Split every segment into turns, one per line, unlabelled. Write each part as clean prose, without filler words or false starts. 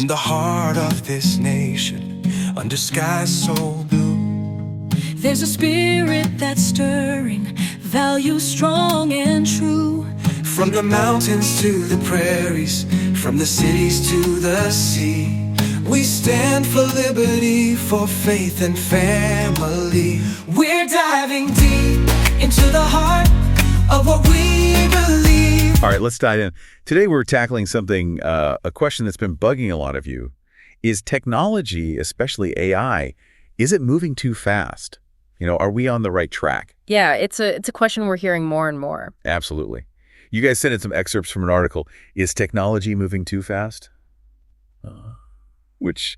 the heart of this nation, under skies so blue,
there's a spirit that's stirring, values strong and true.
from the mountains to the prairies, from the cities to the sea, we stand for liberty, for faith and family. We're diving deep into the heart of what we believe.
All right, let's dive in. Today we're tackling something, a question that's been bugging a lot of you. Is technology, especially AI, is it moving too fast? Are we on the right track?
Yeah, it's a question we're hearing more and more.
Absolutely. You guys sent in some excerpts from an article. Is technology moving too fast? Which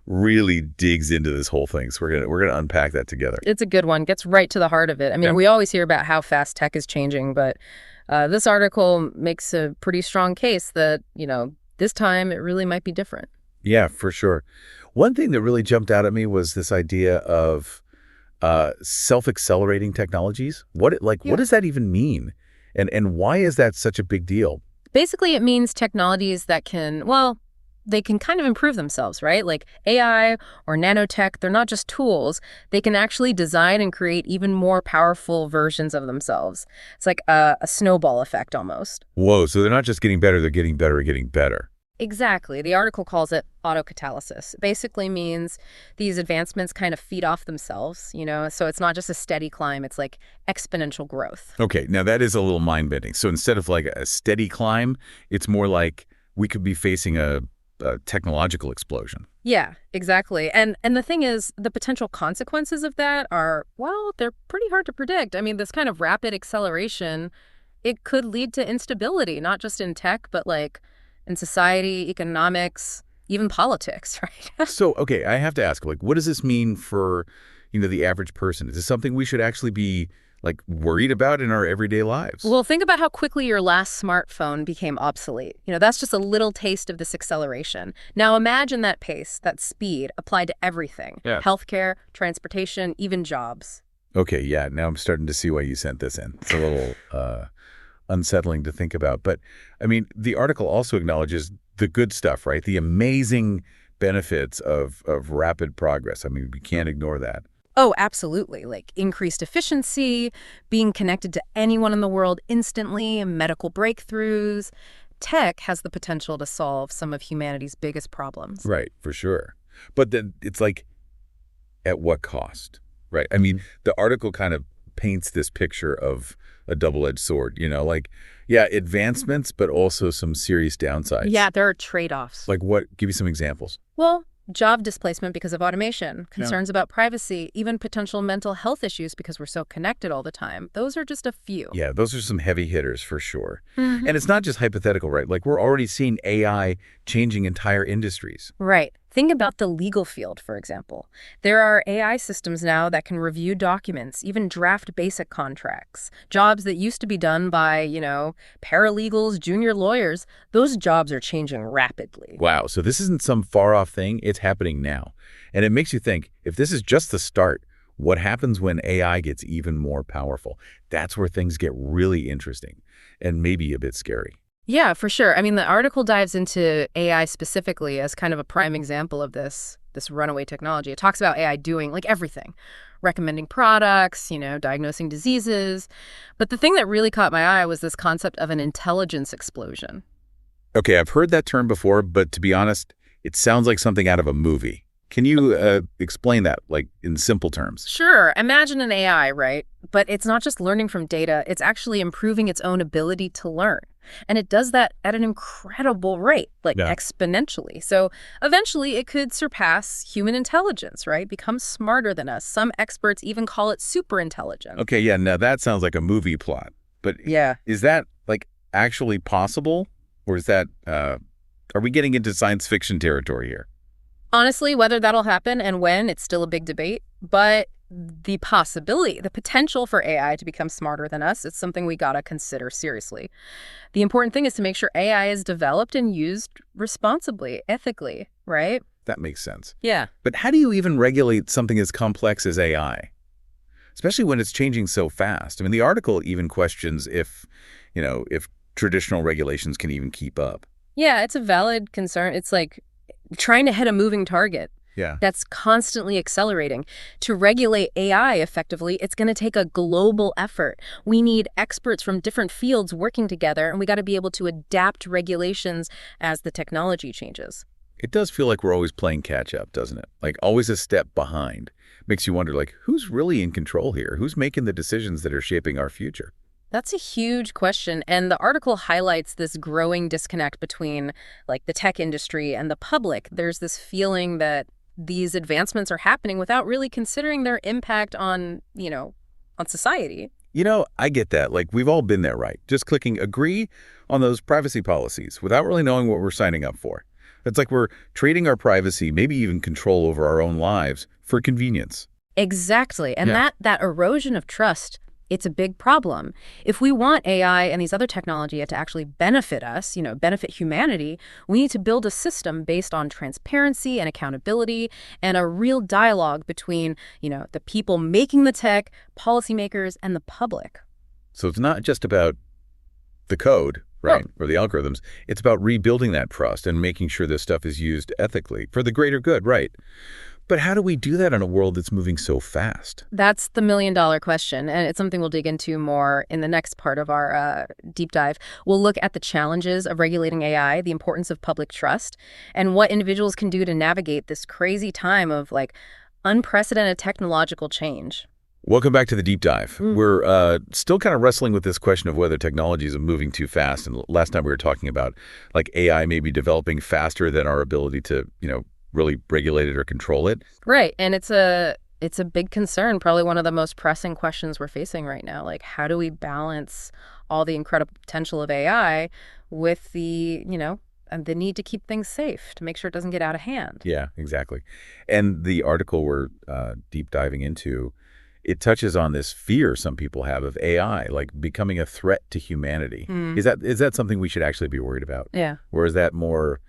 really digs into this whole thing. So we're gonna unpack that together.
It's a good one. Gets right to the heart of it. I mean, we always hear about how fast tech is changing, but this article makes a pretty strong case that, this time it really might be different.
Yeah, for sure. One thing that really jumped out at me was this idea of self-accelerating technologies. What does that even mean? And why is that such a big deal?
Basically, it means technologies that they can kind of improve themselves, right? Like AI or nanotech, they're not just tools. They can actually design and create even more powerful versions of themselves. It's like a snowball effect almost.
Whoa, so they're not just getting better, they're getting better and getting better.
Exactly. The article calls it autocatalysis. It basically means these advancements kind of feed off themselves, so it's not just a steady climb, it's like exponential growth.
Okay, now that is a little mind-bending. So instead of like a steady climb, it's more like we could be facing a technological explosion.
Yeah, exactly. And the thing is, the potential consequences of that are, they're pretty hard to predict. I mean, this kind of rapid acceleration, it could lead to instability, not just in tech, but like in society, economics, even politics, right?
So, okay, I have to ask, what does this mean for, the average person? Is this something we should actually be worried about in our everyday lives?
Well, think about how quickly your last smartphone became obsolete. That's just a little taste of this acceleration. Now imagine that pace, that speed applied to everything.
Yeah.
Healthcare, transportation, even jobs.
Okay, yeah, now I'm starting to see why you sent this in. It's a little unsettling to think about. But, I mean, the article also acknowledges the good stuff, right? The amazing benefits of rapid progress. I mean, we can't ignore that.
Oh, absolutely. Like increased efficiency, being connected to anyone in the world instantly, medical breakthroughs. Tech has the potential to solve some of humanity's biggest problems.
Right, for sure. But then it's at what cost, right? I mean, the article kind of paints this picture of a double-edged sword, advancements, but also some serious downsides.
Yeah, there are trade-offs.
Like what? Give me some examples.
Well, job displacement because of automation, concerns about privacy, even potential mental health issues because we're so connected all the time. Those are just a few.
Yeah, those are some heavy hitters for sure.
Mm-hmm.
And it's not just hypothetical, right? We're already seeing AI changing entire industries.
Right. Think about the legal field, for example. There are AI systems now that can review documents, even draft basic contracts. Jobs that used to be done by, paralegals, junior lawyers, those jobs are changing rapidly.
Wow, so this isn't some far-off thing. It's happening now. And it makes you think, if this is just the start, what happens when AI gets even more powerful? That's where things get really interesting and maybe a bit scary.
Yeah, for sure. I mean, the article dives into AI specifically as kind of a prime example of this runaway technology. It talks about AI doing everything, recommending products, diagnosing diseases. But the thing that really caught my eye was this concept of an intelligence explosion.
Okay, I've heard that term before, but to be honest, it sounds like something out of a movie. Can you explain that, in simple terms?
Sure. Imagine an AI, right? But it's not just learning from data. It's actually improving its own ability to learn. And it does that at an incredible rate, exponentially. So eventually it could surpass human intelligence, right? Become smarter than us. Some experts even call it super intelligent.
Okay, yeah, now that sounds like a movie plot. But
yeah,
is that actually possible? Or is that, are we getting into science fiction territory here?
Honestly, whether that'll happen and when, it's still a big debate. But the possibility, the potential for AI to become smarter than us, it's something we gotta consider seriously. The important thing is to make sure AI is developed and used responsibly, ethically, right?
That makes sense.
Yeah.
But how do you even regulate something as complex as AI? Especially when it's changing so fast. I mean, the article even questions if traditional regulations can even keep up.
Yeah, it's a valid concern. It's like trying to hit a moving target
Yeah.
that's constantly accelerating. To regulate AI effectively, it's going to take a global effort. We need experts from different fields working together, and we got to be able to adapt regulations as the technology changes.
It does feel like we're always playing catch up, doesn't it? Like always a step behind. Makes you wonder, like, who's really in control here? Who's making the decisions that are shaping our future?
That's a huge question, and the article highlights this growing disconnect between like the tech industry and the public. There's this feeling that these advancements are happening without really considering their impact on, on society.
I get that. Like, we've all been there, right? Just clicking agree on those privacy policies without really knowing what we're signing up for. It's like we're trading our privacy, maybe even control over our own lives, for convenience.
Exactly. And
Yeah.
that erosion of trust, it's a big problem. If we want AI and these other technology to actually benefit us, benefit humanity, we need to build a system based on transparency and accountability and a real dialogue between, the people making the tech, policymakers, and the public.
So it's not just about the code, right, or the algorithms. It's about rebuilding that trust and making sure this stuff is used ethically for the greater good, right? But how do we do that in a world that's moving so fast?
That's the million-dollar question, and it's something we'll dig into more in the next part of our deep dive. We'll look at the challenges of regulating AI, the importance of public trust, and what individuals can do to navigate this crazy time of like unprecedented technological change.
Welcome back to the deep dive. We're still kind of wrestling with this question of whether technologies are moving too fast. And last time we were talking about like AI maybe developing faster than our ability to, really regulate it or control it.
Right, and it's a big concern, probably one of the most pressing questions we're facing right now. Like, how do we balance all the incredible potential of AI with and the need to keep things safe, to make sure it doesn't get out of hand?
Yeah, exactly. And the article we're deep diving into, it touches on this fear some people have of AI, like becoming a threat to humanity. Is that something we should actually be worried about?
Yeah.
Or is that more,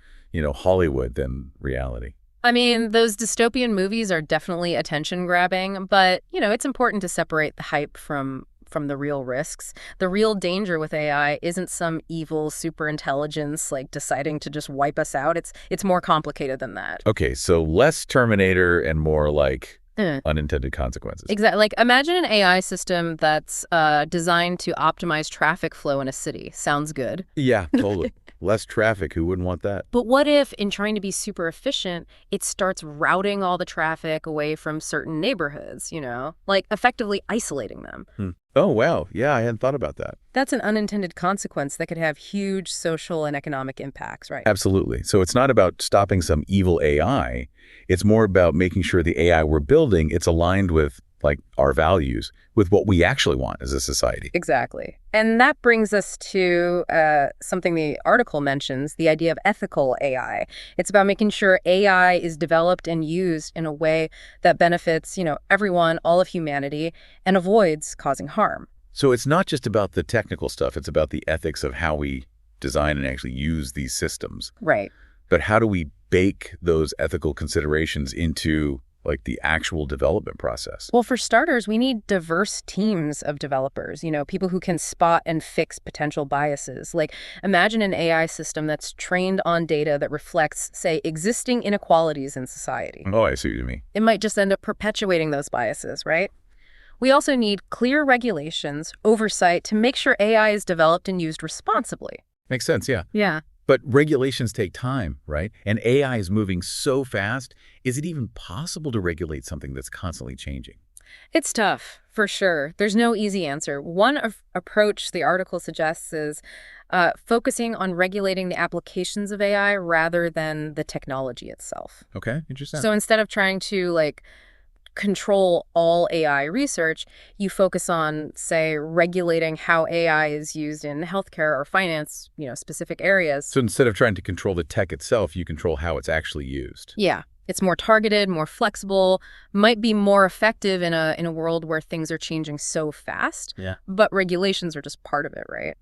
Hollywood than reality?
I mean, those dystopian movies are definitely attention grabbing, but, it's important to separate the hype from the real risks. The real danger with AI isn't some evil super intelligence like deciding to just wipe us out. It's more complicated than that.
Okay, so less Terminator and more like
Eh.
unintended consequences.
Exactly. Like, imagine an AI system that's designed to optimize traffic flow in a city. Sounds good.
Yeah, totally. Less traffic. Who wouldn't want that?
But what if, in trying to be super efficient, it starts routing all the traffic away from certain neighborhoods, like effectively isolating them?
Oh, wow. Yeah, I hadn't thought about that.
That's an unintended consequence that could have huge social and economic impacts, right?
Absolutely. So it's not about stopping some evil AI. It's more about making sure the AI we're building, it's aligned with like our values, with what we actually want as a society.
Exactly. And that brings us to something the article mentions, the idea of ethical AI. It's about making sure AI is developed and used in a way that benefits, everyone, all of humanity, and avoids causing harm.
So it's not just about the technical stuff. It's about the ethics of how we design and actually use these systems.
Right.
But how do we bake those ethical considerations into like the actual development process?
Well, for starters, we need diverse teams of developers, people who can spot and fix potential biases. Like, imagine an AI system that's trained on data that reflects, say, existing inequalities in society.
Oh, I see what you mean.
It might just end up perpetuating those biases, right? We also need clear regulations, oversight to make sure AI is developed and used responsibly.
Makes sense, yeah.
Yeah.
But regulations take time, right? And AI is moving so fast. Is it even possible to regulate something that's constantly changing?
It's tough, for sure. There's no easy answer. One approach the article suggests is focusing on regulating the applications of AI rather than the technology itself.
Okay, interesting.
So instead of trying to control all AI research, you focus on, say, regulating how AI is used in healthcare or finance, specific areas.
So instead of trying to control the tech itself, you control how it's actually used.
Yeah, It's more targeted, more flexible, might be more effective in a world where things are changing so fast.
Yeah.
But regulations are just part of it, right?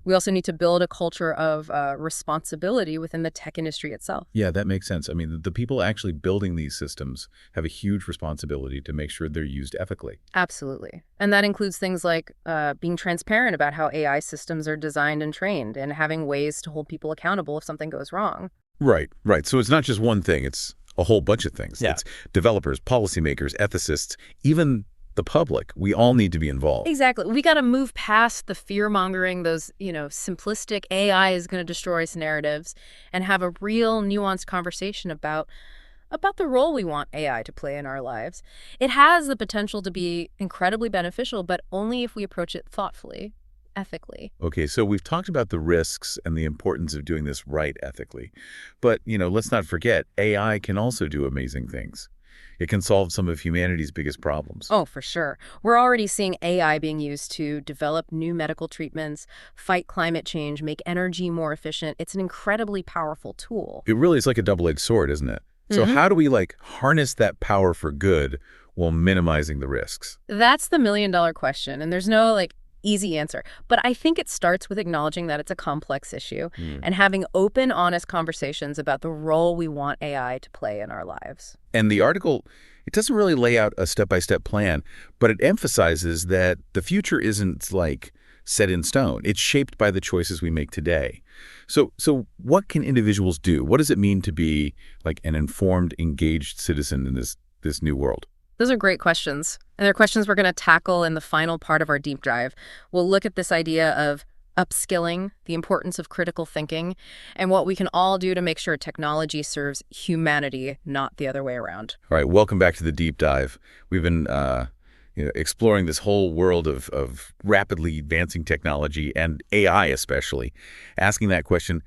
We also need to build a culture of responsibility within the tech industry itself.
Yeah, that makes sense. I mean, the people actually building these systems have a huge responsibility to make sure they're used ethically.
Absolutely. And that includes things like being transparent about how AI systems are designed and trained, and having ways to hold people accountable if something goes wrong.
Right, right. So it's not just one thing. It's a whole bunch of things.
Yeah.
It's developers, policymakers, ethicists, even the public. We all need to be involved.
Exactly. We got to move past the fear-mongering, those, simplistic AI is going to destroy us narratives, and have a real nuanced conversation about the role we want AI to play in our lives. It has the potential to be incredibly beneficial, but only if we approach it thoughtfully, ethically.
Okay, so we've talked about the risks and the importance of doing this right ethically. But, let's not forget, AI can also do amazing things. It can solve some of humanity's biggest problems.
Oh, for sure. We're already seeing AI being used to develop new medical treatments, fight climate change, make energy more efficient. It's an incredibly powerful tool.
It really is like a double-edged sword, isn't it? So how do we, harness that power for good while minimizing the risks?
That's the million-dollar question, and there's no, easy answer. But I think it starts with acknowledging that it's a complex issue and having open, honest conversations about the role we want AI to play in our lives.
And the article, it doesn't really lay out a step-by-step plan, but it emphasizes that the future isn't, set in stone. It's shaped by the choices we make today. So what can individuals do? What does it mean to be, an informed, engaged citizen in this new world?
Those are great questions. And they're questions we're going to tackle in the final part of our deep dive. We'll look at this idea of upskilling, the importance of critical thinking, and what we can all do to make sure technology serves humanity, not the other way around.
All right, welcome back to the deep dive. We've been exploring this whole world of rapidly advancing technology and AI especially, asking that question,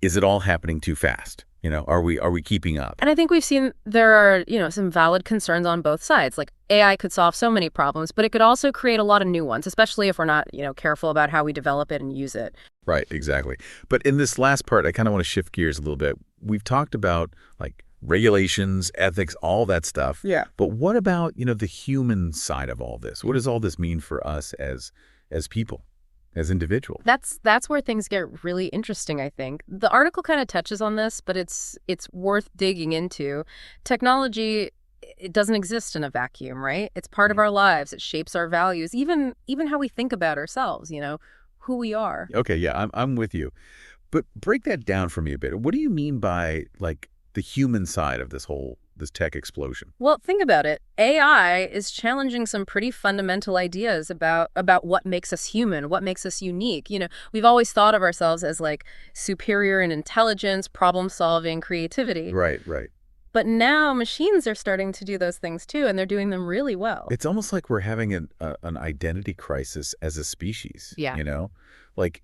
is it all happening too fast? Are we keeping up?
And I think we've seen there are, some valid concerns on both sides. AI could solve so many problems, but it could also create a lot of new ones, especially if we're not, careful about how we develop it and use it.
Right, exactly. But in this last part, I kind of want to shift gears a little bit. We've talked about regulations, ethics, all that stuff.
Yeah.
But what about, the human side of all this? What does all this mean for us as people? As individuals?
That's where things get really interesting, I think. The article kind of touches on this, but it's worth digging into. Technology, it doesn't exist in a vacuum, right? It's part of our lives. It shapes our values, even how we think about ourselves, who we are.
Okay, yeah, I'm with you. But break that down for me a bit. What do you mean by the human side of this tech explosion?
Well, think about it. AI is challenging some pretty fundamental ideas about what makes us human, what makes us unique. We've always thought of ourselves as superior in intelligence, problem solving, creativity.
Right.
But now machines are starting to do those things too, and they're doing them really well.
It's almost like we're having an identity crisis as a species.
Yeah.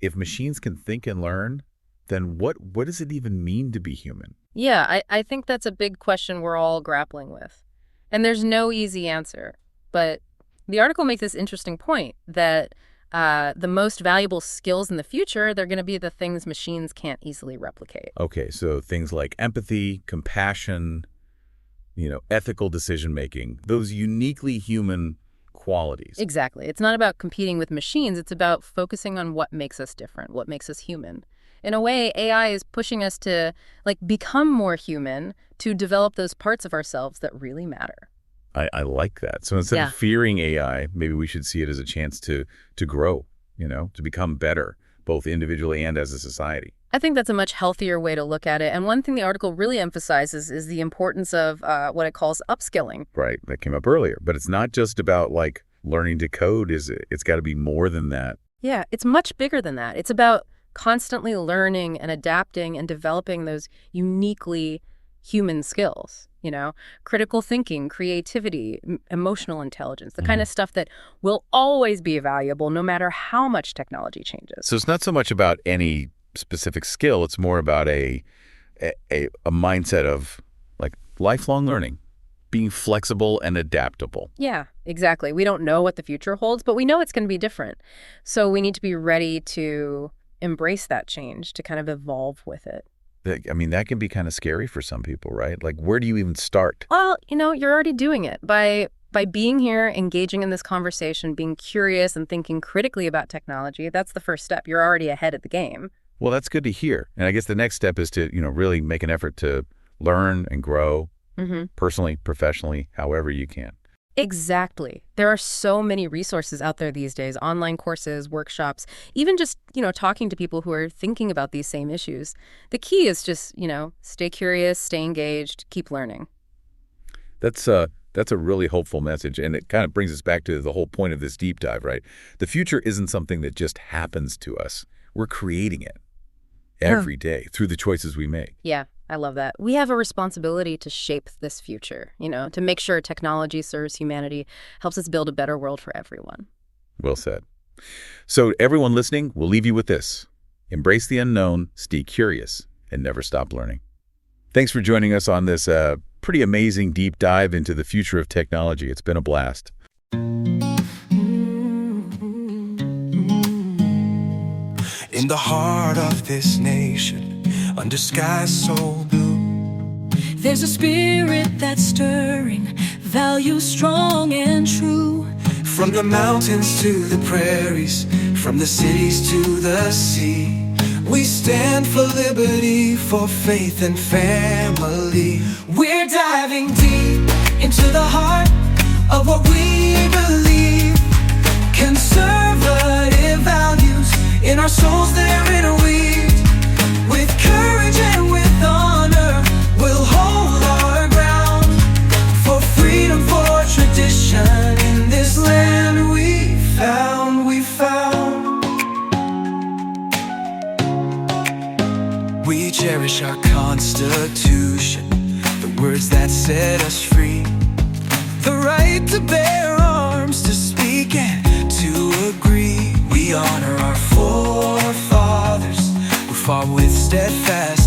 If machines can think and learn, then what does it even mean to be human?
Yeah, I think that's a big question we're all grappling with. And there's no easy answer. But the article makes this interesting point that the most valuable skills in the future, they're going to be the things machines can't easily replicate.
Okay, so things like empathy, compassion, ethical decision-making, those uniquely human qualities.
Exactly. It's not about competing with machines. It's about focusing on what makes us different, what makes us human. In a way, AI is pushing us to become more human, to develop those parts of ourselves that really matter.
I like that. So instead of fearing AI, maybe we should see it as a chance to grow, to become better, both individually and as a society.
I think that's a much healthier way to look at it. And one thing the article really emphasizes is the importance of what it calls upskilling.
Right. That came up earlier. But it's not just about learning to code, is it? It's got to be more than that.
Yeah, it's much bigger than that. It's about constantly learning and adapting and developing those uniquely human skills, critical thinking, creativity, emotional intelligence, the kind of stuff that will always be valuable no matter how much technology changes.
So it's not so much about any specific skill. It's more about a mindset of lifelong learning, being flexible and adaptable.
Yeah, exactly. We don't know what the future holds, but we know it's going to be different. So we need to be ready to embrace that change, to kind of evolve with it.
That can be kind of scary for some people, right? Like, where do you even start?
Well, you're already doing it by being here, engaging in this conversation, being curious and thinking critically about technology. That's the first step. You're already ahead of the game.
Well, that's good to hear. And I guess the next step is to, really make an effort to learn and grow personally, professionally, however you can.
Exactly. There are so many resources out there these days, online courses, workshops, even just, talking to people who are thinking about these same issues. The key is just, stay curious, stay engaged, keep learning.
That's a really hopeful message, and it kind of brings us back to the whole point of this deep dive, right? The future isn't something that just happens to us. We're creating it every day through the choices we make.
Yeah, I love that. We have a responsibility to shape this future, to make sure technology serves humanity, helps us build a better world for everyone.
Well said. So everyone listening, we'll leave you with this. Embrace the unknown, stay curious, and never stop learning. Thanks for joining us on this pretty amazing deep dive into the future of technology. It's been a blast.
In the heart of this nation, under skies so blue,
There's a spirit that's stirring, values strong and true.
from the mountains to the prairies, from the cities to the sea, we stand for liberty, for faith and family. We're diving deep into the heart of what we believe. Conservative values in our souls, they're interweaved. With courage and with honor, we'll hold our ground for freedom, for tradition in this land we found. We cherish our Constitution, the words that set us free, the right to bear arms, to speak and to agree. We honor our forefathers who fought with steadfast